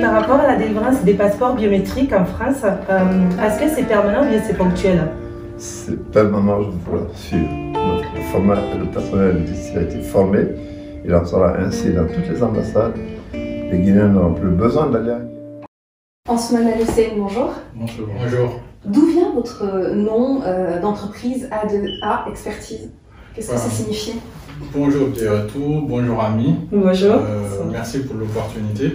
par rapport à la délivrance des passeports biométriques en France, est-ce que c'est permanent ou bien c'est ponctuel? C'est permanent, je dois suivre. Le personnel ici a été formé. Il en sera ainsi dans toutes les ambassades. Les Guinéens n'auront plus besoin d'aller à... Ansoumana Hussein, bonjour. Bonjour. Bonjour. D'où vient votre nom d'entreprise A2A Expertise? Qu'est-ce que ça signifie? Bonjour tout, bonjour amis. Bonjour. Merci pour l'opportunité.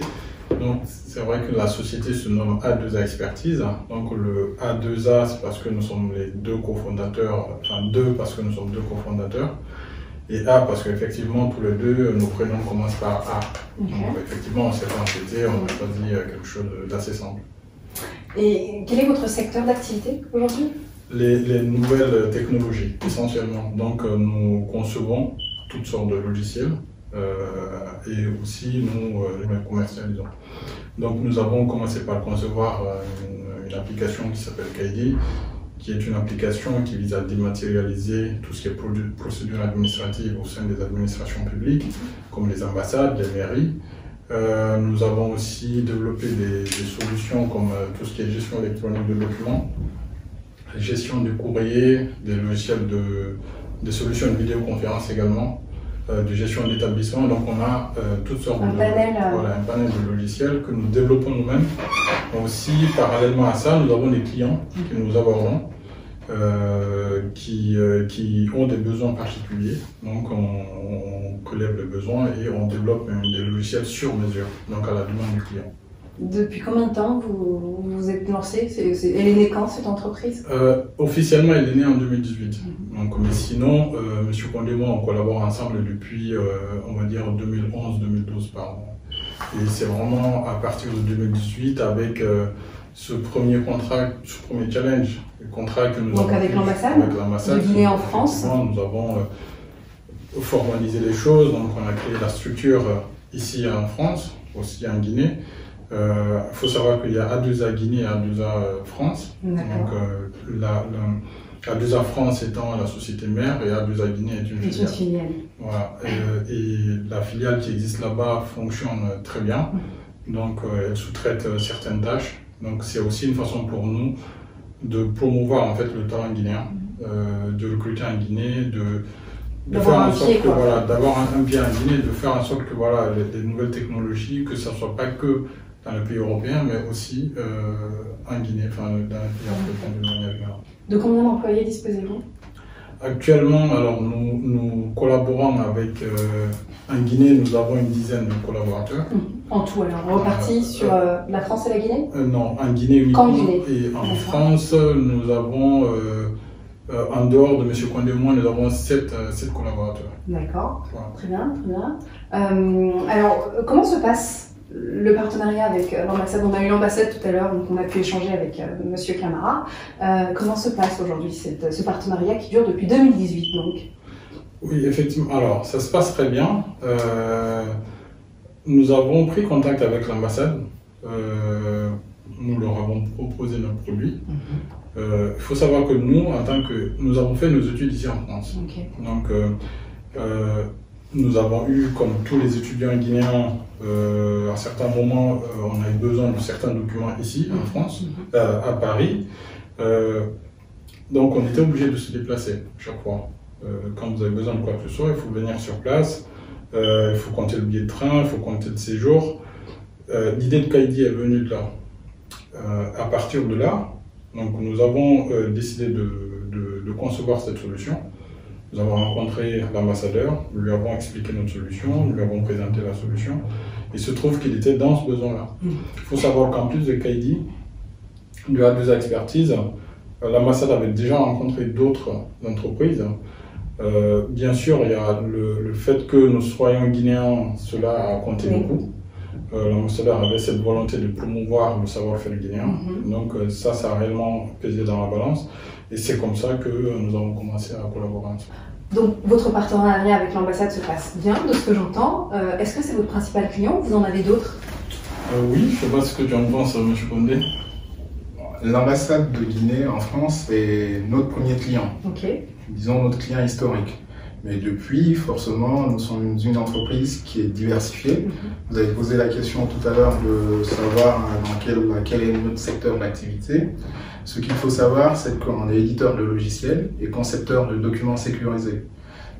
Donc c'est vrai que la société se nomme A2A Expertise. Donc le A2A c'est parce que nous sommes les deux cofondateurs, enfin deux parce que nous sommes deux cofondateurs. Et A parce qu'effectivement tous les deux nos prénoms commencent par A. Okay. Donc effectivement on s'est entêté, on a choisi quelque chose d'assez simple. Et quel est votre secteur d'activité aujourd'hui? Les nouvelles technologies essentiellement. Donc nous concevons toutes sortes de logiciels et aussi nous les commercialisons. Donc nous avons commencé par concevoir une application qui s'appelle Kaidi, qui est une application qui vise à dématérialiser tout ce qui est procédure administrative au sein des administrations publiques, comme les ambassades, les mairies. Nous avons aussi développé des solutions comme tout ce qui est gestion électronique de documents, gestion du courrier, des logiciels des solutions de vidéoconférence également, de gestion d'établissement. Donc on a toutes sortes un panel de logiciels que nous développons nous-mêmes. Aussi, parallèlement à ça, nous avons des clients que nous abordons qui ont des besoins particuliers. Donc on relève les besoins et on développe des logiciels sur mesure, donc à la demande du client. Depuis combien de temps vous vous êtes lancé? Elle est née quand cette entreprise? Officiellement, elle est née en 2018. Donc, mais sinon, M. Condé et moi, on collabore ensemble depuis, on va dire, 2011-2012 par an. Et c'est vraiment à partir de 2018 avec ce premier contrat, ce premier challenge, le contrat que nous avons avec l'ambassade de Guinée en France. Nous avons formalisé les choses, donc on a créé la structure ici en France, aussi en Guinée. Il faut savoir qu'il y a A2A Guinée et A2A France. Donc, A2A France étant la société mère et A2A Guinée est une filiale. Voilà. Et la filiale qui existe là-bas fonctionne très bien. Donc, elle sous-traite certaines tâches. Donc, c'est aussi une façon pour nous de promouvoir en fait le talent guinéen, de recruter en Guinée, de faire en sorte que d'avoir un pied en Guinée, de faire en sorte que les nouvelles technologies, que ça ne soit pas que dans les pays européens, mais aussi en Guinée, enfin dans les pays africains de manière générale. De combien d'employés disposez-vous? Actuellement, alors nous collaborons avec, en Guinée, nous avons une dizaine de collaborateurs. En tout alors, repartis sur la France et la Guinée? Non, en Guinée uniquement. Et en France, nous avons, en dehors de M. Condé et moi, nous avons 7 collaborateurs. D'accord, voilà. Très bien, très bien. Alors, comment se passe le partenariat avec l'ambassade? On a eu l'ambassade tout à l'heure, donc on a pu échanger avec M. Camara. Comment se passe aujourd'hui ce partenariat qui dure depuis 2018 donc? Oui, effectivement. Alors, ça se passe très bien. Nous avons pris contact avec l'ambassade. Nous leur avons proposé nos produits. Il faut savoir que nous avons fait nos études ici en France. Okay. Donc, nous avons eu, comme tous les étudiants guinéens, à certains moments, on a eu besoin de certains documents ici, en France, à Paris. Donc, on était obligé de se déplacer chaque fois. Quand vous avez besoin de quoi que ce soit, il faut venir sur place. Il faut compter le billet de train, il faut compter le séjour. L'idée de Kaidi est venue de là. À partir de là, donc, nous avons décidé de concevoir cette solution. Nous avons rencontré l'ambassadeur, nous lui avons expliqué notre solution, nous lui avons présenté la solution. Il se trouve qu'il était dans ce besoin-là. Il faut savoir qu'en plus de Kaidi, de A2A Expertise, l'ambassade avait déjà rencontré d'autres entreprises. Bien sûr, il y a le fait que nous soyons guinéens, cela a compté beaucoup. L'ambassadeur avait cette volonté de promouvoir le savoir-faire guinéen. Donc ça a réellement pesé dans la balance. Et c'est comme ça que nous avons commencé à collaborer ensemble. Donc votre partenariat avec l'ambassade se passe bien, de ce que j'entends. Est-ce que c'est votre principal client ou vous en avez d'autres? Oui, je ne sais pas ce que tu en penses, M. Condé. L'ambassade de Guinée en France est notre premier client. Ok. Disons notre client historique. Mais depuis, forcément, nous sommes une entreprise qui est diversifiée. Vous avez posé la question tout à l'heure de savoir quel est notre secteur d'activité. Ce qu'il faut savoir, c'est qu'on est éditeur de logiciels et concepteur de documents sécurisés.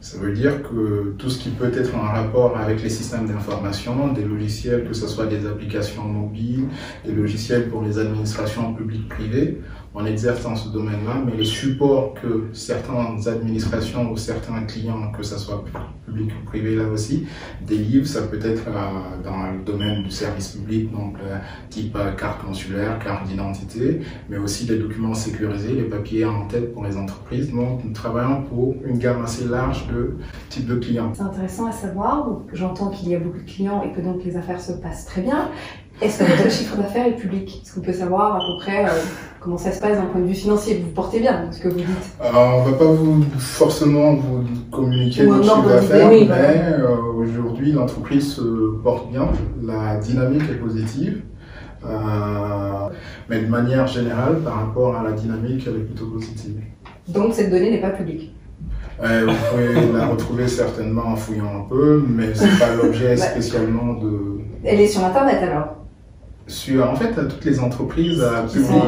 Ça veut dire que tout ce qui peut être en rapport avec les systèmes d'information, des logiciels, que ce soit des applications mobiles, des logiciels pour les administrations publiques privées, on exerce dans ce domaine-là, mais les supports que certaines administrations ou certains clients, que ce soit public ou privé là aussi, délivrent, ça peut être dans le domaine du service public, donc type carte consulaire, carte d'identité, mais aussi les documents sécurisés, les papiers en tête pour les entreprises. Donc nous travaillons pour une gamme assez large de types de clients. C'est intéressant à savoir, donc j'entends qu'il y a beaucoup de clients et que donc les affaires se passent très bien. Est-ce que votre chiffre d'affaires est public? Est-ce qu'on peut savoir à peu près comment ça se passe d'un point de vue financier? Vous vous portez bien, ce que vous dites. On ne va pas forcément vous communiquer notre chiffre d'affaires, mais aujourd'hui l'entreprise se porte bien, la dynamique est positive, mais de manière générale, par rapport à la dynamique, elle est plutôt positive. Donc cette donnée n'est pas publique? Vous pouvez la retrouver certainement en fouillant un peu, mais ce n'est pas l'objet spécialement de... Elle est sur Internet alors? En fait, toutes les entreprises publient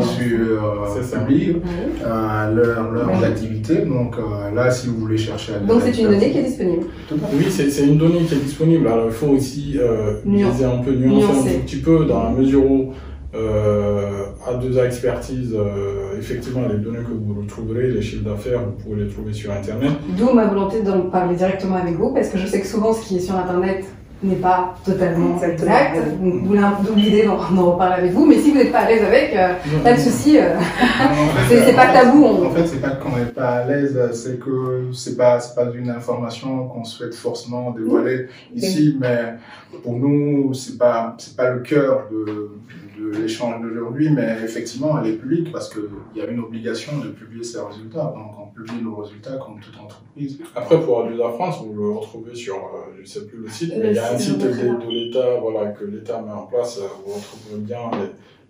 leurs activités. Donc là, si vous voulez chercher à... Donc c'est une donnée qui est disponible? Oui, c'est une donnée qui est disponible. Alors il faut aussi nuancer un petit peu dans la mesure où A2A Expertise, effectivement, les données que vous retrouverez, les chiffres d'affaires, vous pouvez les trouver sur Internet. D'où ma volonté d'en parler directement avec vous, parce que je sais que souvent ce qui est sur Internet n'est pas totalement exact. D'où l'idée d'en reparler avec vous. Mais si vous n'êtes pas à l'aise avec, pas de souci. C'est pas tabou. En fait, c'est pas qu'on n'est pas à l'aise, c'est que c'est pas une information qu'on souhaite forcément dévoiler ici. Mais pour nous, c'est pas le cœur de l'échange d'aujourd'hui, mais effectivement, elle est publique parce qu'il y a une obligation de publier ses résultats. Donc, on publie nos résultats comme toute entreprise. Après, pour A2A France, vous le retrouvez sur, je ne sais plus le site, mais il y a un site de l'État, voilà, que l'État met en place. Vous retrouverez bien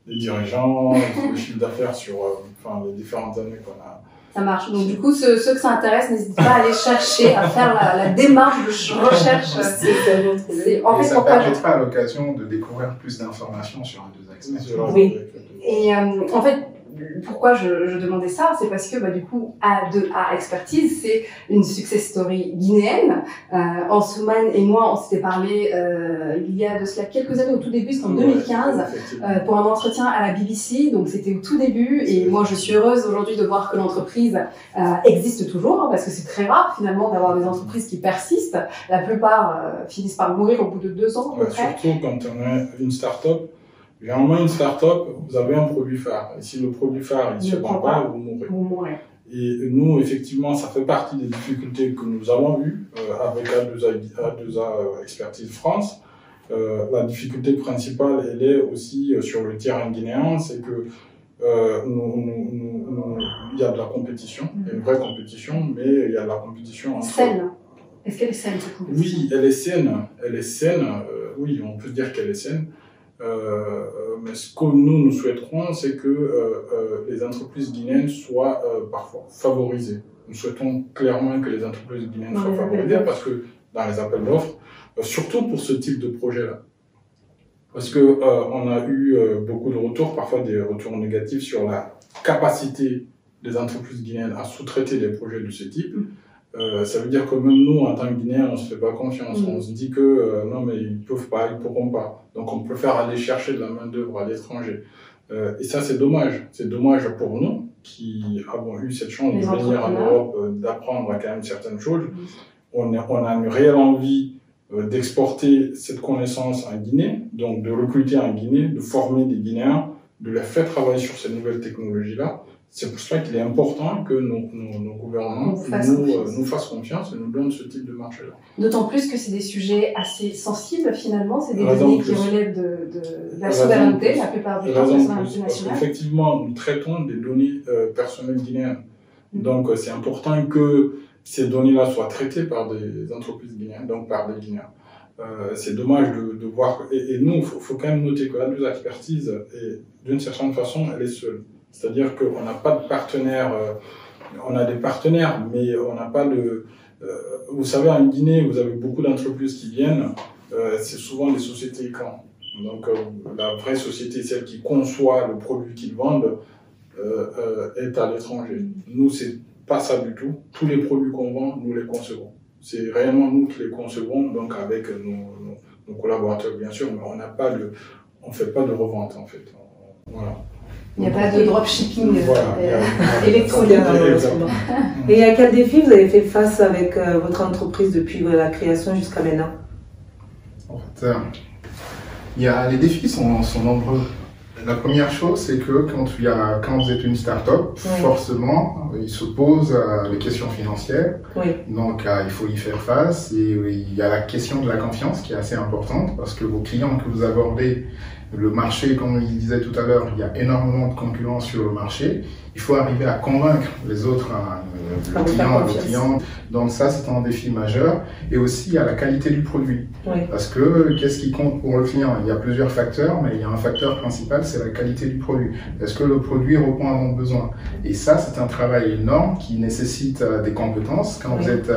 les dirigeants, le chiffre d'affaires sur les différentes années qu'on a. Ça marche. Donc, du coup, ceux que ça intéresse, n'hésitez pas à aller chercher, à faire la démarche de recherche. Ça permettra à l'occasion de découvrir plus d'informations sur A2A Expertise. Oui. Et en fait, pourquoi je demandais ça, c'est parce que du coup A2A Expertise, c'est une success story guinéenne. Ansouman et moi, on s'était parlé il y a de cela quelques années, au tout début, c'était en 2015, pour un entretien à la BBC. Donc c'était au tout début, et moi je suis heureuse aujourd'hui de voir que l'entreprise existe toujours, parce que c'est très rare finalement d'avoir des entreprises qui persistent. La plupart finissent par mourir au bout de 2 ans. Surtout quand on est une start-up. Généralement, une start-up, vous avez un produit phare. Et si le produit phare, il ne se vend pas, vous mourrez. Et nous, effectivement, ça fait partie des difficultés que nous avons eues avec A2A Expertise France. La difficulté principale, elle est aussi sur le terrain guinéen, c'est que il y a de la compétition, il y a une vraie compétition, mais il y a de la compétition entre... Saine. Est-ce qu'elle est saine, cette compétition? Oui, elle est saine. Elle est saine. Oui, on peut dire qu'elle est saine. Mais ce que nous souhaiterons, c'est que les entreprises guinéennes soient parfois favorisées. Nous souhaitons clairement que les entreprises guinéennes soient favorisées parce que dans les appels d'offres, surtout pour ce type de projet-là, parce que on a eu beaucoup de retours, parfois des retours négatifs sur la capacité des entreprises guinéennes à sous-traiter des projets de ce type. Ça veut dire que même nous, en tant que Guinéens, on se fait pas confiance. On se dit que non, mais ils peuvent pas, ils pourront pas. Donc on préfère aller chercher de la main d'œuvre à l'étranger. Et ça, c'est dommage. C'est dommage pour nous qui avons eu cette chance de venir en Europe, d'apprendre quand même certaines choses. On a une réelle envie d'exporter cette connaissance en Guinée, donc de recruter en Guinée, de former des Guinéens, de les faire travailler sur ces nouvelles technologies-là. C'est pour cela qu'il est important que nos gouvernements nous fassent confiance et nous donnent ce type de marché-là. D'autant plus que c'est des sujets assez sensibles finalement, c'est des données qui relèvent de la souveraineté, la plupart du temps, de la souveraineté nationale. Effectivement, nous traitons des données personnelles guinéennes. Donc c'est important que ces données-là soient traitées par des entreprises guinéennes, donc par des Guinéens. C'est dommage de voir... Et nous, il faut quand même noter que A2A Expertise, d'une certaine façon, elle est seule. C'est-à-dire qu'on n'a pas de partenaires, on a des partenaires, mais on n'a pas Vous savez, en Guinée, vous avez beaucoup d'entreprises qui viennent, c'est souvent des sociétés écrans. Donc, la vraie société, celle qui conçoit le produit qu'ils vendent, est à l'étranger. Nous, c'est pas ça du tout. Tous les produits qu'on vend, nous les concevons. C'est réellement nous qui les concevons, donc avec nos collaborateurs, bien sûr, mais on fait pas de revente, en fait. Voilà. Il n'y a pas de dropshipping électronique. Et à quel défi vous avez fait face avec votre entreprise depuis la création jusqu'à maintenant? En fait, les défis sont nombreux. La première chose, c'est que quand vous êtes une start-up, forcément, il se pose les questions financières. Donc, il faut y faire face. Et il y a la question de la confiance qui est assez importante parce que vos clients que vous abordez, le marché, comme il disait tout à l'heure, il y a énormément de concurrence sur le marché. Il faut arriver à convaincre les autres, le client. Donc ça, c'est un défi majeur. Et aussi, il y a la qualité du produit. Parce que, qu'est-ce qui compte pour le client? Il y a plusieurs facteurs, mais il y a un facteur principal, c'est la qualité du produit. Est-ce que le produit répond à mon besoin? Et ça, c'est un travail énorme qui nécessite des compétences. Quand vous êtes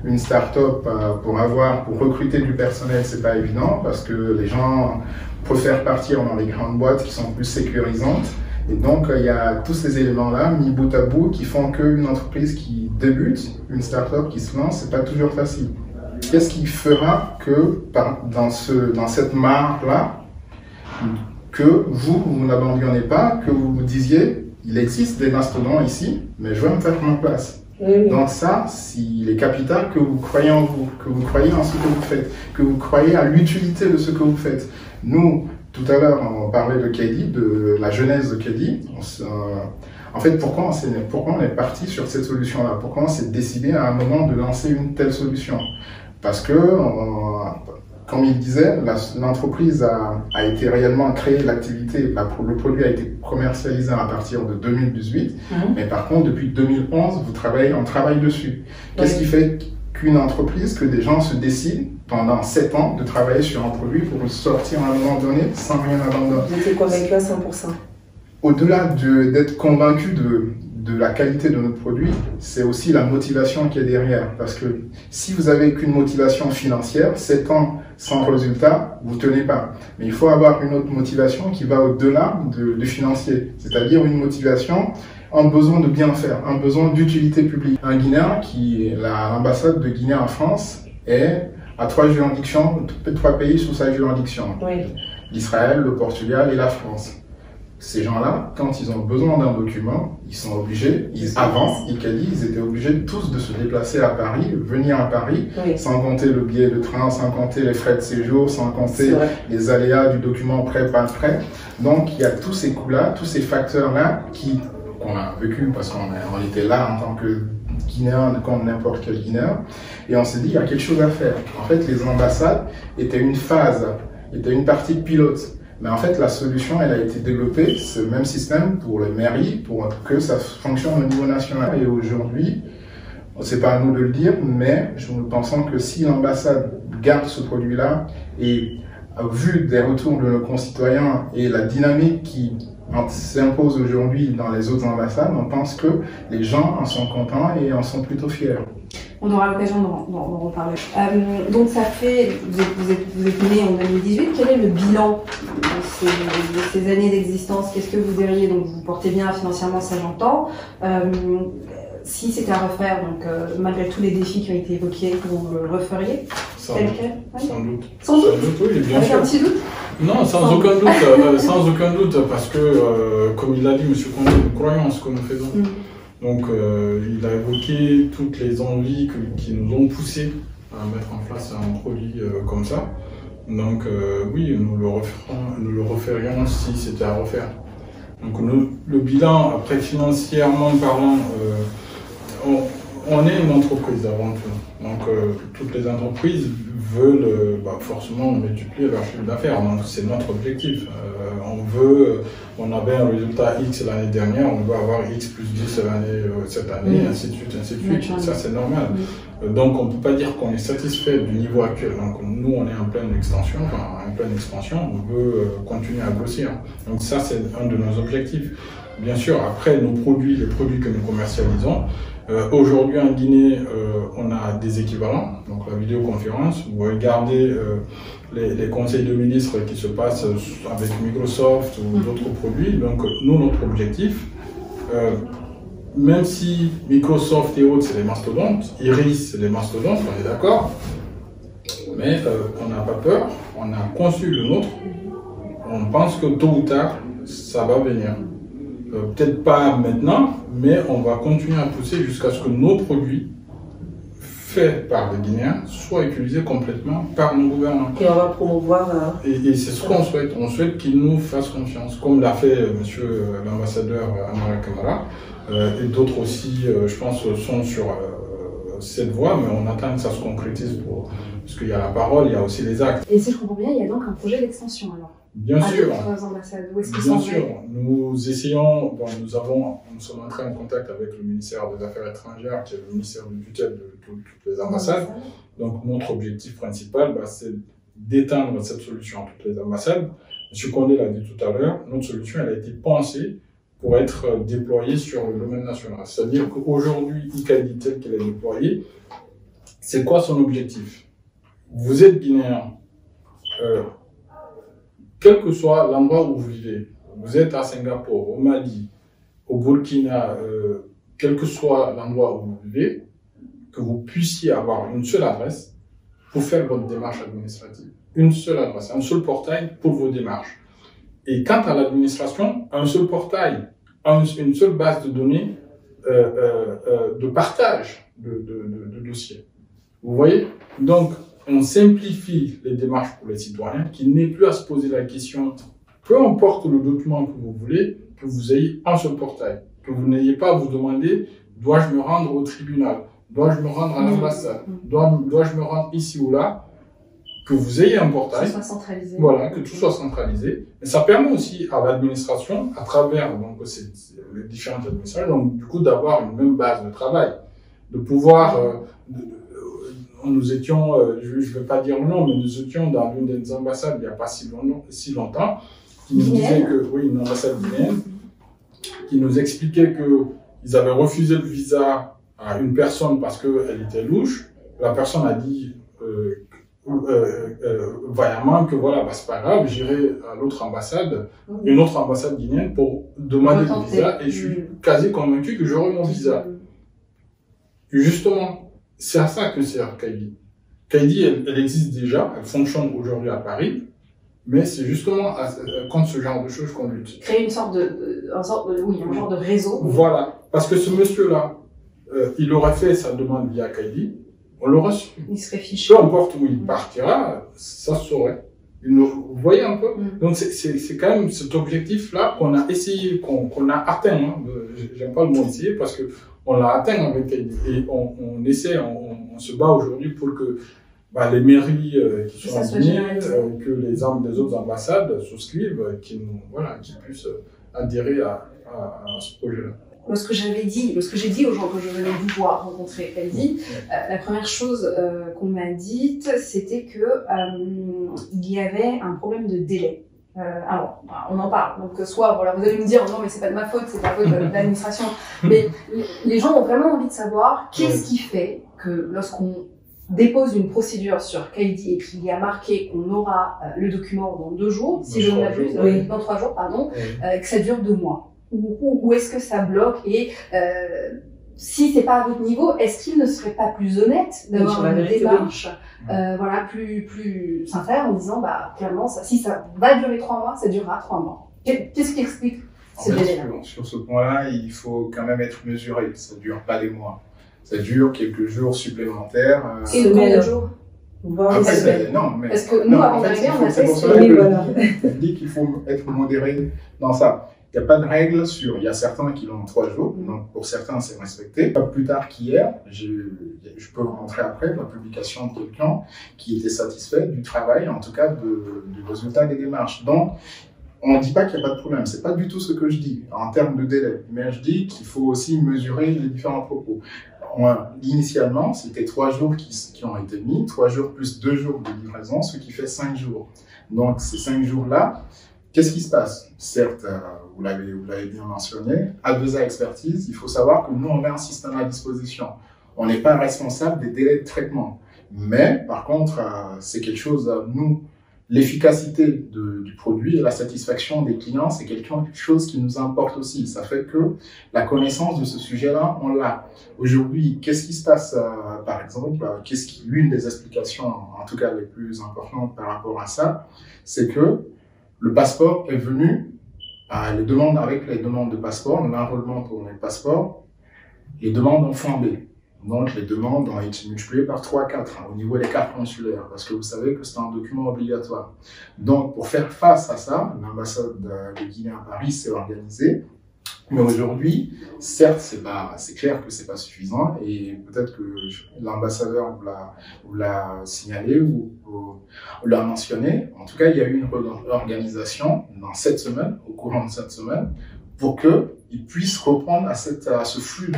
une start-up, pour recruter du personnel, c'est pas évident parce que les gens préfèrent partir dans les grandes boîtes qui sont plus sécurisantes. Et donc, il y a tous ces éléments-là mis bout à bout qui font qu'une entreprise qui débute, une start-up qui se lance, c'est pas toujours facile. Qu'est-ce qui fera que dans cette marque-là, que vous n'abandonnez pas, que vous vous disiez, il existe des mastodons ici, mais je vais me faire ma place. Donc ça, il est capital que vous croyez en vous, que vous croyez en ce que vous faites, que vous croyez à l'utilité de ce que vous faites. Nous, tout à l'heure, on parlait de KD, de la genèse de KD. En fait, pourquoi on est parti sur cette solution-là? Pourquoi on s'est décidé à un moment de lancer une telle solution? Parce que, comme il disait, l'entreprise a été réellement créée, l'activité, le produit a été commercialisé à partir de 2018, mais par contre, depuis 2011, on travaille dessus. Qu'est-ce qui fait qu'une entreprise, que des gens se décident pendant 7 ans de travailler sur un produit pour le sortir à un moment donné sans rien abandonner? Vous étiez convaincu à 100%? Au-delà d'être convaincu de la qualité de notre produit, c'est aussi la motivation qui est derrière. Parce que si vous avez qu'une motivation financière, 7 ans sans résultat, vous ne tenez pas. Mais il faut avoir une autre motivation qui va au-delà du financier. C'est-à-dire une motivation, un besoin de bien faire, un besoin d'utilité publique. Un Guinéen, l'ambassade de Guinée en France est à 3 juridictions, 3 pays sous sa juridiction. L'Israël, le Portugal et la France. Ces gens-là, quand ils ont besoin d'un document, ils sont obligés, avant ICADI, ils étaient obligés tous de se déplacer à Paris, venir à Paris, sans compter le billet de train, sans compter les frais de séjour, sans compter les aléas du document prêt, pas prêt. Donc, il y a tous ces coûts-là, tous ces facteurs-là qu'on a vécu parce qu'on était là en tant que Guinéen, comme n'importe quel Guinéen, et on s'est dit, il y a quelque chose à faire. En fait, les ambassades étaient une partie pilote. Mais en fait, la solution, elle a été développée, ce même système pour les mairies, pour que ça fonctionne au niveau national. Et aujourd'hui, c'est pas à nous de le dire, mais nous pensons que si l'ambassade garde ce produit-là, et vu des retours de nos concitoyens et la dynamique qui s'impose aujourd'hui dans les autres ambassades, on pense que les gens en sont contents et en sont plutôt fiers. On aura l'occasion d'en reparler. Donc ça fait, vous êtes né en 2018, quel est le bilan de ces années d'existence? Qu'est-ce que vous diriez? Donc vous portez bien financièrement, ça j'entends. Si c'était à refaire, donc malgré tous les défis qui ont été évoqués, vous le referiez? Sans doute. Sans doute? Oui, bien sûr. Avec un petit doute? Non, sans aucun doute, sans aucun doute, parce que, comme il l'a dit, M. Condé, nous croyons en ce que nous faisons. Donc, il a évoqué toutes les envies qui nous ont poussé à mettre en place un produit comme ça. Donc, oui, nous le referions si c'était à refaire. Donc, le bilan, après financièrement parlant, on est une entreprise avant tout. Donc, toutes les entreprises veulent forcément multiplier leur chiffre d'affaires. Donc, c'est notre objectif. On avait un résultat X l'année dernière, on veut avoir X plus 10 cette année, ainsi de suite, ainsi de suite. Ça, c'est normal. Donc, on ne peut pas dire qu'on est satisfait du niveau actuel. Donc, nous, on est en pleine expansion, on veut continuer à grossir. Donc, ça, c'est un de nos objectifs. Bien sûr, après, les produits que nous commercialisons, Aujourd'hui en Guinée, on a des équivalents, donc la vidéoconférence. Vous regardez les conseils de ministres qui se passent avec Microsoft ou d'autres produits. Donc nous, notre objectif, même si Microsoft et autres, c'est des mastodontes, Iris, c'est des mastodontes, on est d'accord, mais on n'a pas peur, on a conçu le nôtre, on pense que tôt ou tard, ça va venir. Peut-être pas maintenant, mais on va continuer à pousser jusqu'à ce que nos produits faits par les Guinéens soient utilisés complètement par nos gouvernants. Et on va promouvoir... Et c'est ce qu'on souhaite. On souhaite qu'ils nous fassent confiance, comme l'a fait monsieur l'ambassadeur Amara Kamara, et d'autres aussi, je pense, sont sur cette voie, mais on attend que ça se concrétise parce qu'il y a la parole, il y a aussi les actes. Et si je comprends bien, il y a donc un projet d'extension alors? Bien sûr. Bien sûr. Nous essayons, nous sommes entrés en contact avec le ministère des Affaires étrangères, qui est le ministère de tutelle de toutes les ambassades. Donc notre objectif principal, c'est d'étendre cette solution à toutes les ambassades. M. Condé l'a dit tout à l'heure, notre solution elle a été pensée pour être déployée sur le domaine national. C'est-à-dire qu'aujourd'hui, ICAIDI tel qu'il est déployé, c'est quoi son objectif? Vous êtes guinéen. Quel que soit l'endroit où vous vivez, vous êtes à Singapour, au Mali, au Burkina, quel que soit l'endroit où vous vivez, que vous puissiez avoir une seule adresse pour faire votre démarche administrative. Une seule adresse, un seul portail pour vos démarches. Et quant à l'administration, un seul portail, une seule base de données de partage de dossiers. Vous voyez? Donc, on simplifie les démarches pour les citoyens, qu'il n'aient plus à se poser la question, peu importe le document que vous voulez, que vous ayez un seul portail, que vous n'ayez pas à vous demander, dois-je me rendre au tribunal, dois-je me rendre à l'ambassade, dois-je me rendre ici ou là, que vous ayez un portail, que tout soit centralisé. Voilà, que tout soit centralisé. Et ça permet aussi à l'administration, à travers les différentes administrations, donc du coup d'avoir une même base de travail, de pouvoir nous étions, je ne vais pas dire le nom, mais nous étions dans l'une des ambassades il n'y a pas si longtemps, qui nous disait que, oui, une ambassade guinéenne, qui nous expliquait qu'ils avaient refusé le visa à une personne parce qu'elle était louche. La personne a dit vaillamment que voilà, c'est pas grave, j'irai à l'autre ambassade, une autre ambassade guinéenne pour demander le visa, et je suis quasi convaincu que j'aurai mon visa. Et justement, c'est à ça que sert CAIDI. CAIDI, elle existe déjà, elle fonctionne aujourd'hui à Paris, mais c'est justement contre ce genre de choses qu'on lutte. Créer un genre de réseau. Voilà, parce que ce monsieur-là, il aurait fait sa demande via CAIDI, on l'aurait su. Il serait fiché. Peu importe où il partira, ça se saurait. Vous voyez un peu? Donc c'est quand même cet objectif-là qu'on a essayé, qu'on a atteint. Hein. J'aime pas le mot essayer parce que on l'a atteint avec CAIDI. Et on essaie, on se bat aujourd'hui pour que les mairies qui sont en Guinée, que les autres ambassades souscrivent, qui puissent adhérer à ce projet-là. Lorsque j'ai dit aux gens que je venais vous voir rencontrer CAIDI, la première chose qu'on m'a dite, c'était que il y avait un problème de délai. Alors, on en parle. Donc, soit, voilà, vous allez me dire, non, mais c'est pas de ma faute, c'est pas faute de l'administration. Mais les gens ont vraiment envie de savoir qu'est-ce qui fait que lorsqu'on dépose une procédure sur CAIDI et qu'il y a marqué qu'on aura le document dans 2 jours, si je ne m'abuse, dans 3 jours, pardon, que ça dure 2 mois. Où est-ce que ça bloque? Et si c'est pas à votre niveau, est-ce qu'il ne serait pas plus honnête d'avoir une démarche plus sincère en disant clairement si ça va durer 3 mois, ça durera 3 mois. Qu'est-ce qui explique ces délais-là? Sur ce point-là, il faut quand même être mesuré. Ça dure pas des mois. Ça dure quelques jours supplémentaires. Et de combien de jours? Non, mais parce que nous, avant d'arriver, on a fait je dis qu'il faut être modéré dans ça. Il n'y a pas de règle il y a certains qui l'ont en 3 jours, donc pour certains c'est respecté. Pas plus tard qu'hier, je peux vous montrer après la publication de quelqu'un qui était satisfait du travail, en tout cas du résultat des démarches. Donc, on ne dit pas qu'il n'y a pas de problème, c'est pas du tout ce que je dis en termes de délai, mais je dis qu'il faut aussi mesurer les différents propos. Initialement, c'était 3 jours qui ont été mis, 3 jours plus 2 jours de livraison, ce qui fait 5 jours. Donc, ces 5 jours-là, qu'est-ce qui se passe? Certes, vous l'avez bien mentionné, A2A Expertise, il faut savoir que nous, on met un système à disposition. On n'est pas responsable des délais de traitement. Mais, par contre, c'est quelque chose, nous, l'efficacité du produit et la satisfaction des clients, c'est quelque chose qui nous importe aussi. Ça fait que la connaissance de ce sujet-là, on l'a. Aujourd'hui, qu'est-ce qui se passe, par exemple, l'une des explications, en tout cas les plus importantes par rapport à ça, c'est que le passeport est venu, avec les demandes de passeport, l'enrôlement pour les passeports, les demandes ont flambé. Donc, les demandes ont été multipliées par 3-4 au niveau des cartes consulaires, parce que vous savez que c'est un document obligatoire. Donc, pour faire face à ça, l'ambassade de Guinée à Paris s'est organisée. Mais aujourd'hui, certes, c'est clair que c'est pas suffisant, et peut-être que l'ambassadeur vous l'a signalé ou l'a mentionné. En tout cas, il y a eu une organisation dans cette semaine, au courant de cette semaine, pour qu'ils puissent reprendre à ce flux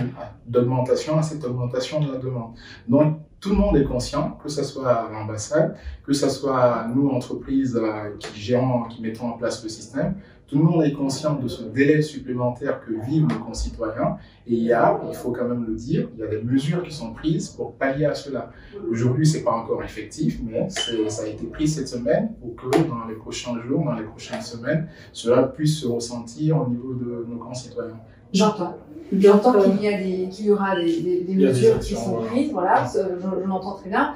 d'augmentation, à cette augmentation de la demande. Donc, tout le monde est conscient, que ce soit l'ambassade, que ce soit nous, entreprises qui mettons en place le système, tout le monde est conscient de ce délai supplémentaire que vivent nos concitoyens. Et il faut quand même le dire, il y a des mesures qui sont prises pour pallier à cela. Aujourd'hui, c'est pas encore effectif, mais ça a été pris cette semaine pour que dans les prochains jours, dans les prochaines semaines, cela puisse se ressentir au niveau de nos concitoyens. J'entends qu'il y aura des mesures qui sont prises, voilà, je l'entends très bien.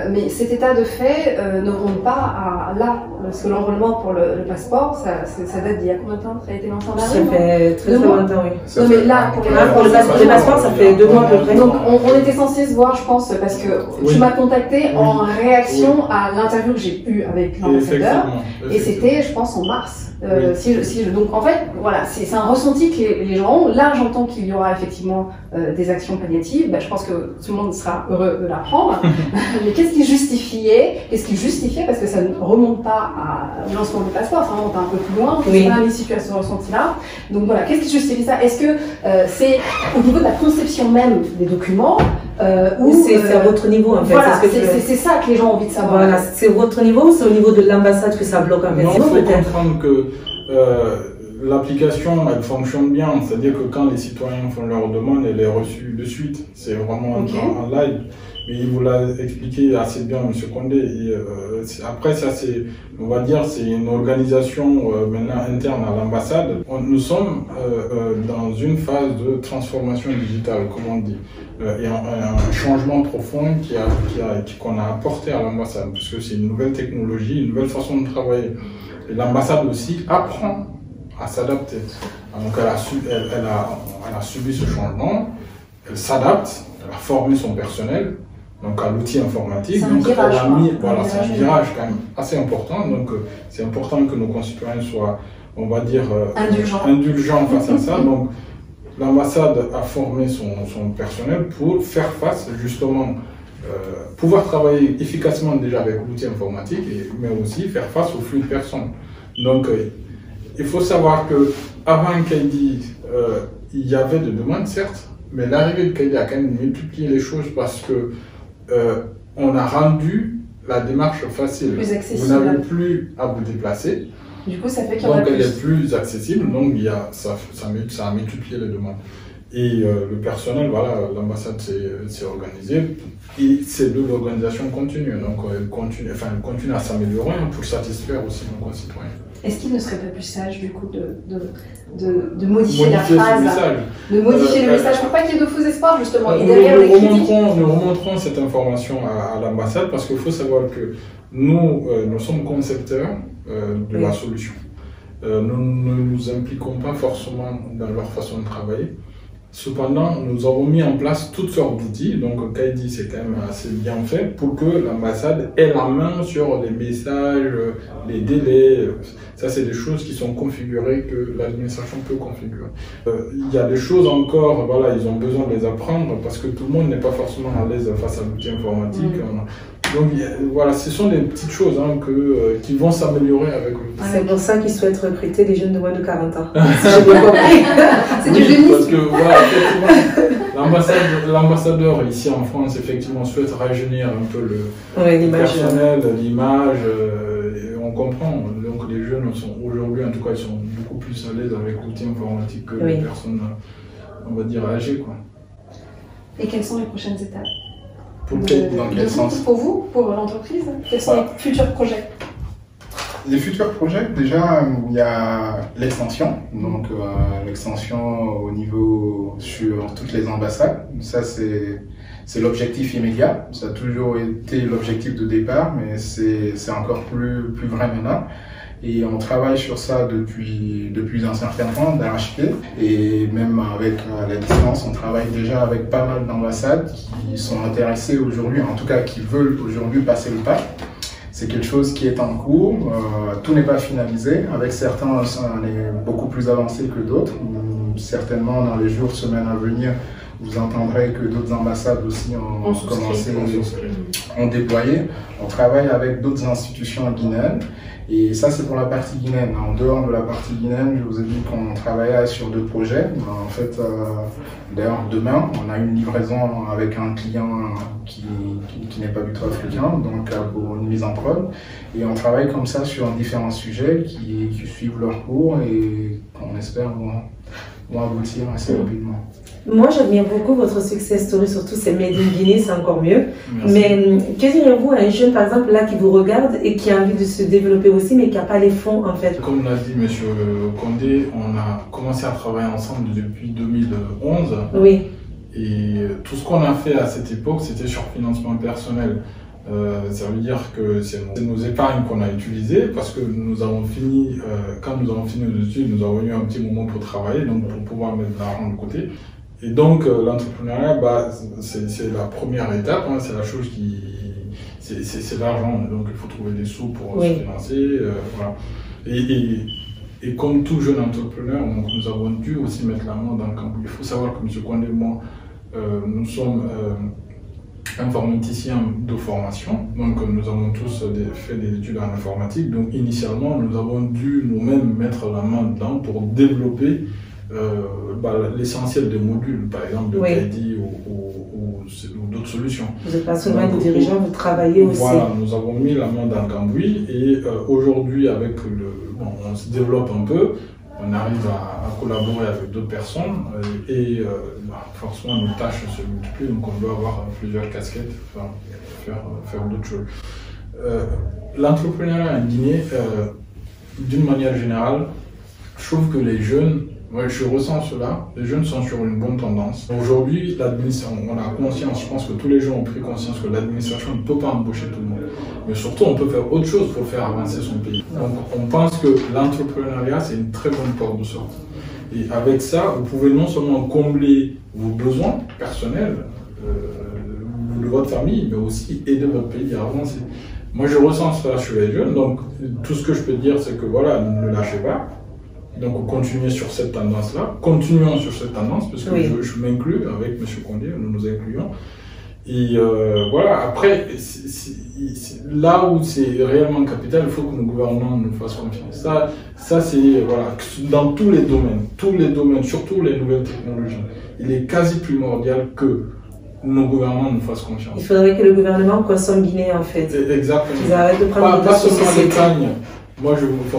Mais cet état de fait ne remonte pas à là, parce que l'enrôlement pour le passeport, ça date d'il y a combien de temps? Ça a été lancé en avril? Ça fait très longtemps, oui. Non, mais là, pour les passeports, ça fait 2 mois à peu près. Donc, on était censé se voir, je pense, parce que tu m'as contacté en réaction à l'interview que j'ai eue avec l'ambassadeur. Et c'était, je pense, en mars. Donc en fait, voilà, c'est un ressenti que les gens ont. Là, j'entends qu'il y aura effectivement des actions palliatives. Je pense que tout le monde sera heureux de l'apprendre. Mais qu'est-ce qui justifiait, parce que ça ne remonte pas à lancement du passeport, ça remonte un peu plus loin. C'est pas l'issue à ce ressenti-là. Donc voilà, qu'est-ce qui justifie ça? Est-ce que c'est au niveau de la conception même des documents ou c'est à votre niveau en fait? Voilà, c'est ça que les gens ont envie de savoir. Voilà, c'est votre niveau ou c'est au niveau de l'ambassade que ça bloque en fait? Non, il faut comprendre que l'application, elle fonctionne bien. C'est-à-dire que quand les citoyens font leur demande, elle est reçue de suite. C'est vraiment en live. Mais il vous l'a expliqué assez bien, M. Condé. Et, après, ça, on va dire, c'est une organisation maintenant interne à l'ambassade. Nous sommes dans une phase de transformation digitale, comme on dit. Et un changement profond qu'on a apporté à l'ambassade, parce que c'est une nouvelle technologie, une nouvelle façon de travailler. Et l'ambassade aussi apprend à s'adapter. Donc elle a subi ce changement, elle s'adapte, elle a formé son personnel donc à l'outil informatique. C'est un virage, c'est un virage quand même assez important. Donc c'est important que nos concitoyens soient, on va dire, indulgents face à ça. Donc l'ambassade a formé son personnel pour faire face justement, pouvoir travailler efficacement déjà avec l'outil informatique, mais aussi faire face au flux de personnes. Donc il faut savoir que avant Kaydi, il y avait des demandes certes, mais l'arrivée de Kaydi a quand même multiplié les choses parce que on a rendu la démarche facile. Plus accessible. Vous n'avez plus à vous déplacer. Du coup, ça fait qu'il y en a plus. Donc elle est plus accessible, donc ça a multiplié les demandes. Et le personnel, voilà, l'ambassade s'est organisée et c'est de l'organisation continue. Donc elle continue à s'améliorer pour satisfaire aussi nos concitoyens. Est-ce qu'il ne serait pas plus sage du coup de modifier la phrase, de modifier le message pour pas qu'il y ait de faux espoirs justement et derrière les critiques? Nous remonterons cette information à l'ambassade parce qu'il faut savoir que nous sommes concepteurs de la solution. Nous ne nous impliquons pas forcément dans leur façon de travailler. Cependant, nous avons mis en place toutes sortes d'outils, donc Kaydi c'est quand même assez bien fait pour que l'ambassade ait la main sur les messages, les délais. Ça c'est des choses qui sont configurées, que l'administration peut configurer. Il y a des choses encore, voilà, ils ont besoin de les apprendre parce que tout le monde n'est pas forcément à l'aise face à l'outil informatique. Donc voilà, ce sont des petites choses qui vont s'améliorer avec le temps. C'est pour ça qu'ils souhaitent recruter des jeunes de moins de 40 ans. J'ai bien compris. C'est du génie. Parce que voilà, effectivement, l'ambassadeur ici en France, effectivement, souhaite rajeunir un peu le personnel, l'image, et on comprend. Donc que les jeunes sont aujourd'hui, en tout cas, ils sont beaucoup plus à l'aise avec l'outil informatique que les personnes, on va dire, âgées, quoi. Et quelles sont les prochaines étapes? Dans quel sens? Pour vous, pour l'entreprise? Quels sont les futurs projets? Les futurs projets, déjà, il y a l'extension. Donc, l'extension au niveau sur toutes les ambassades. Ça, c'est l'objectif immédiat. Ça a toujours été l'objectif de départ, mais c'est encore plus vrai maintenant. Et on travaille sur ça depuis un certain temps d'arrache-pied. Et même avec la distance, on travaille déjà avec pas mal d'ambassades qui sont intéressées aujourd'hui, en tout cas qui veulent aujourd'hui passer le pas. C'est quelque chose qui est en cours, tout n'est pas finalisé. Avec certains, on est beaucoup plus avancé que d'autres. Certainement, dans les jours, semaines à venir, vous entendrez que d'autres ambassades aussi ont commencé, ont déployé. On travaille avec d'autres institutions guinéennes. Et ça, c'est pour la partie guinéenne. En dehors de la partie guinéenne, je vous ai dit qu'on travaillait sur deux projets. En fait, d'ailleurs, demain, on a une livraison avec un client qui n'est pas du tout africain, donc pour une mise en prod. Et on travaille comme ça sur différents sujets qui suivent leur cours et qu'on espère vont aboutir assez rapidement. Moi, j'admire beaucoup votre success story, surtout c'est Made in Guinée, c'est encore mieux. Merci. Mais que direz-vous à un jeune, par exemple, là, qui vous regarde et qui a envie de se développer aussi, mais qui n'a pas les fonds, en fait? Comme l'a dit M. Condé, on a commencé à travailler ensemble depuis 2011. Oui. Et tout ce qu'on a fait à cette époque, c'était sur financement personnel. Ça veut dire que c'est nos épargnes qu'on a utilisées parce que nous avons fini, quand nous avons fini nos études, nous avons eu un petit moment pour travailler, donc pour pouvoir mettre de l'argent de côté. Et donc l'entrepreneuriat, c'est la première étape, hein, c'est la chose qui, c'est l'argent, donc il faut trouver des sous pour se financer, voilà. Et comme tout jeune entrepreneur, donc, nous avons dû aussi mettre la main dans le cambouis. Il faut savoir que M. Condé et moi, nous sommes informaticiens de formation, donc nous avons tous fait des études en informatique, donc initialement nous avons dû nous-mêmes mettre la main dedans pour développer l'essentiel des modules, par exemple de KID ou d'autres solutions. Vous n'êtes pas seulement des dirigeants, vous travaillez aussi. Voilà, nous avons mis la main dans le cambouis et aujourd'hui avec on se développe un peu, on arrive à collaborer avec d'autres personnes et forcément nos tâches se multiplient, donc on doit avoir plusieurs casquettes, faire d'autres choses. L'entrepreneuriat en Guinée, d'une manière générale, je trouve que les jeunes, je ressens cela, les jeunes sont sur une bonne tendance. Aujourd'hui, l'administration, on a conscience, je pense que tous les gens ont pris conscience que l'administration ne peut pas embaucher tout le monde. Mais surtout, on peut faire autre chose pour faire avancer son pays. Donc, on pense que l'entrepreneuriat, c'est une très bonne porte de sortie. Et avec ça, vous pouvez non seulement combler vos besoins personnels de votre famille, mais aussi aider votre pays à avancer. Moi, je ressens ça chez les jeunes, donc tout ce que je peux dire, c'est que voilà, ne lâchez pas. Donc, continuez sur cette tendance-là. Continuons sur cette tendance, parce que je m'inclus avec M. Condé, nous nous incluons. Et voilà, après, là où c'est réellement capital, il faut que nos gouvernements nous fassent confiance. Ça c'est, voilà, dans tous les domaines, surtout les nouvelles technologies, il est quasi primordial que nos gouvernements nous fassent confiance. Il faudrait que le gouvernement consomme guinéen, en fait. Exactement. Ils arrêtent de prendre pas seulement l'épargne. Moi,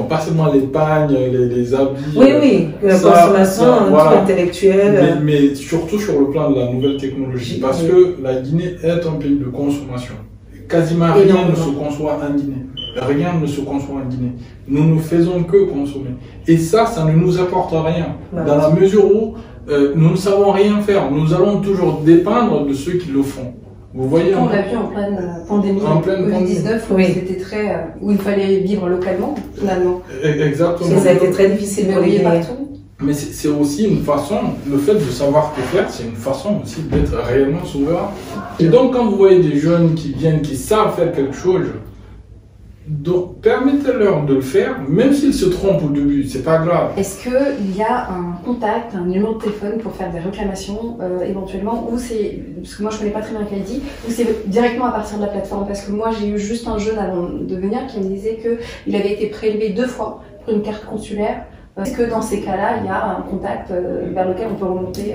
pas seulement l'épargne, les habits. Oui, la consommation voilà. Intellectuelle. Mais surtout sur le plan de la nouvelle technologie. Parce que la Guinée est un pays de consommation. Quasiment rien ne se conçoit en Guinée. Rien ne se conçoit en Guinée. Nous ne faisons que consommer. Et ça ne nous apporte rien. Dans la mesure où nous ne savons rien faire. Nous allons toujours dépendre de ceux qui le font. Vous voyez, on l'a vu en pleine pandémie, Covid-19, où il fallait vivre localement, finalement. Exactement. Ça a été très difficile pour les partout. Mais c'est aussi une façon, le fait de savoir tout faire, c'est une façon aussi d'être réellement souverain. Et donc, quand vous voyez des jeunes qui viennent, qui savent faire quelque chose, donc permettez-leur de le faire, même s'ils se trompent au début, c'est pas grave. Est-ce qu'il y a un contact, un numéro de téléphone pour faire des réclamations éventuellement, ou c'est, parce que moi je connais pas très bien KID, ou c'est directement à partir de la plateforme? Parce que moi j'ai eu juste un jeune avant de venir qui me disait qu'il avait été prélevé 2 fois pour une carte consulaire. Est-ce que dans ces cas-là, il y a un contact vers lequel on peut remonter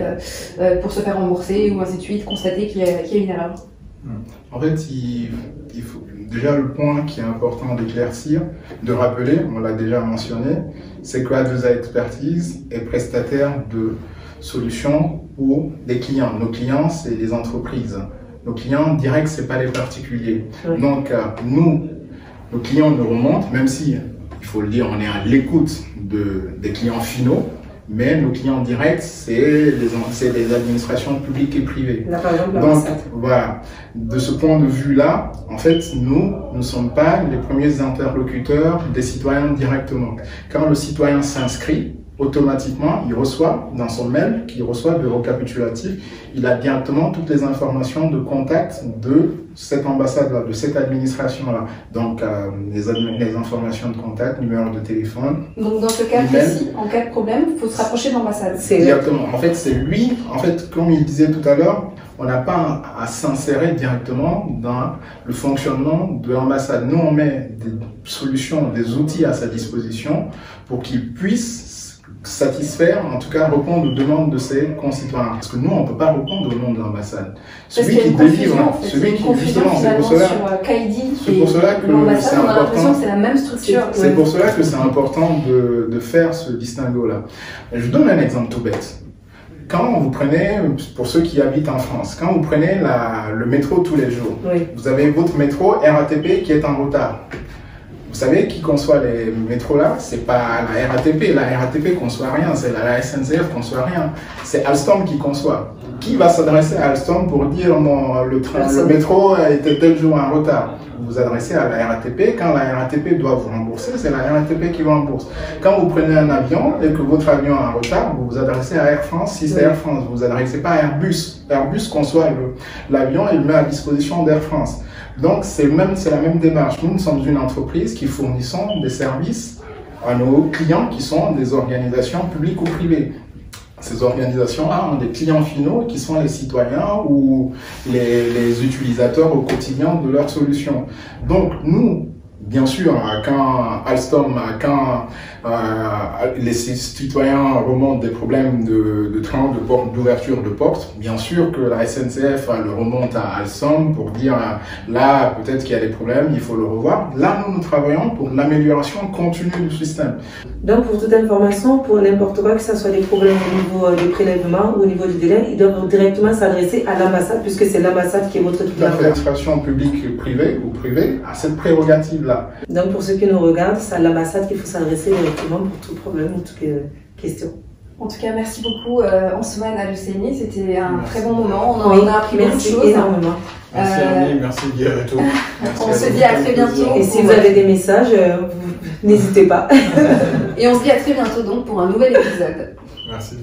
pour se faire rembourser ou ainsi de suite, constater qu'il y a une erreur? En fait, il faut déjà le point qui est important d'éclaircir, de rappeler, on l'a déjà mentionné, c'est que A2A Expertise est prestataire de solutions pour des clients. Nos clients, c'est les entreprises. Nos clients directs, c'est pas les particuliers. Oui. Donc, nous, nos clients nous remontent, même si, il faut le dire, on est à l'écoute des clients finaux, mais nos clients directs, c'est les administrations publiques et privées. Là, par exemple, donc, voilà. De ce point de vue-là, en fait, nous ne sommes pas les premiers interlocuteurs des citoyens directement. Quand le citoyen s'inscrit, automatiquement, il reçoit dans son mail, qu'il reçoit le récapitulatif, il a directement toutes les informations de contact de cette ambassade-là, de cette administration-là. Donc, les informations de contact, numéro de téléphone. Donc, dans ce cas précis, en cas de problème, il faut se rapprocher de l'ambassade. Exactement. En fait, c'est lui, en fait, comme il disait tout à l'heure, on n'a pas à s'insérer directement dans le fonctionnement de l'ambassade. Nous, on met des solutions, des outils à sa disposition pour qu'il puisse satisfaire, en tout cas répondre aux demandes de ses concitoyens. Parce que nous, on ne peut pas répondre au nom de l'ambassade. Celui qui délivre, en fait, celui qui justement, c'est pour cela que c'est important. C'est la même structure. C'est pour cela que c'est important de faire ce distinguo-là. Je donne un exemple tout bête. Quand vous prenez, pour ceux qui habitent en France, quand vous prenez le métro tous les jours, oui. Vous avez votre métro RATP qui est en retard. Vous savez qui conçoit les métros là? C'est pas la RATP. La RATP conçoit rien. C'est la SNCF conçoit rien. C'est Alstom qui conçoit. Qui va s'adresser à Alstom pour dire le métro était tel jour en retard? Vous vous adressez à la RATP. Quand la RATP doit vous rembourser, c'est la RATP qui vous rembourse. Quand vous prenez un avion et que votre avion est en retard, vous vous adressez à Air France. Si c'est Air France, vous vous adressez pas à Airbus. Airbus conçoit l'avion et le met à disposition d'Air France. Donc, c'est la même démarche. Nous sommes une entreprise qui fournissons des services à nos clients qui sont des organisations publiques ou privées. Ces organisations-là ont des clients finaux qui sont les citoyens ou les utilisateurs au quotidien de leurs solutions. Donc, nous, bien sûr, quand Alstom, quand les citoyens remontent des problèmes de train, d'ouverture de porte, bien sûr que la SNCF le remonte à Alstom pour dire là, peut-être qu'il y a des problèmes, il faut le revoir. Là, nous travaillons pour l'amélioration continue du système. Donc, pour toute information, pour n'importe quoi, que ce soit des problèmes au niveau des prélèvements ou au niveau du délai, ils doivent directement s'adresser à l'ambassade, puisque c'est l'ambassade qui est votre client. L'administration publique privée ou privée a cette prérogative-là. Donc, pour ceux qui nous regardent, c'est à l'ambassade qu'il faut s'adresser directement pour tout problème ou toute question. En tout cas, merci beaucoup, Ansoumane Aluseni. C'était un très bon moment. On a appris beaucoup de choses. Énormément. Merci Annie, merci Guillaume et tout. On se dit à très bientôt. Et si vous avez des messages, n'hésitez pas. Et on se dit à très bientôt donc pour un nouvel épisode. Merci.